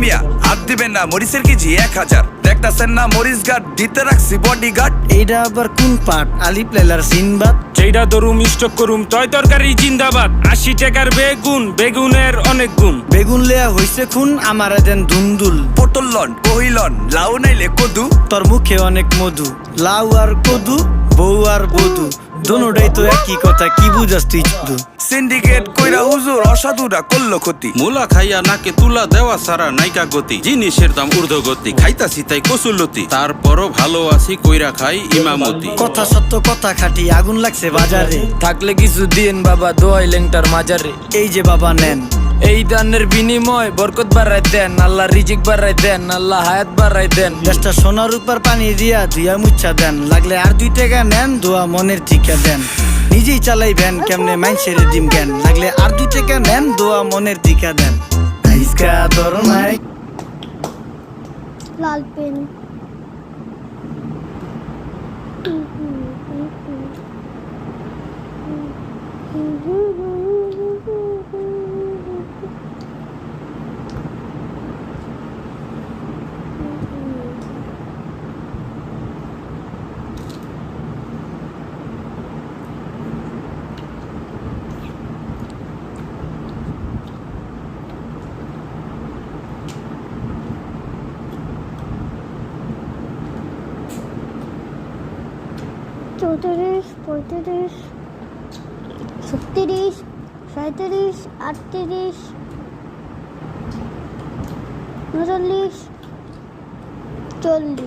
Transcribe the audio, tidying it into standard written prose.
মিয়া হাত দিবেন না, মরিচের কেজি 1000। দেখতাছেন না মরিচ গার্ড দিতে রাখছি বডি গার্ড। এইটা আবার কোন পাট? আলিপ লাইলার সিনবাদ। যেইটা ধরুম স্টক করুম তয় তরকারি জিন্দাবাদ। 80 টাকার বেগুন, বেগুনের অনেক গুণ। বেগুন লেয়া হইছে খুন, আমারে দেন ধুন্দুল। পটল লন, কহিলন, লাউ নাইলে কদু। তোর মুখে অনেক মধু, লাউ আর কদু, বউ আর বধু, দোনোটাই তো একই কথা, কি বুঝাস তুই শুধু? সিন্ডিকেট কইরা হুজুর অসাধুরা করলো ক্ষতি। মুলা খাইয়া নাকে তুলা দেওয়া সারা নাইকা গতি। জিনিসের দাম ঊর্ধ্বগতি, খাইতাছি তাই কসুলতি। তারপরও ভালো আছি কইরা খাই ইমামতি। কথা সত্য কথা খাটি, আগুন লাগছে বাজারে। থাকলে কিছু দিন বাবা, দোয়াই লেংটার মাজারে। এই যে বাবা নেন, এই দানের বিনিময় বরকত বাড়াই দেন, আল্লাহ রিজিক বাড়াই দেন, আল্লাহ হায়াত বাড়াই দেন। দেশটা সোনার উপর পানি দিয়া ধুইয়া মুচ্ছা দেন। লাগলে আর 2 টাকা নেন, দোয়া মনের ঠিকা দেন। নিজেই চালাই ভ্যান, কেমনে মাইনছেরে দিম জ্ঞান। লাগলে আর 2 টাকা নেন, দোয়া মনের ঠিকা দেন। আইসকা তোর নাই লাল পেন। চৌত্রিশ, 35, 36, 37, 38, 39, 40।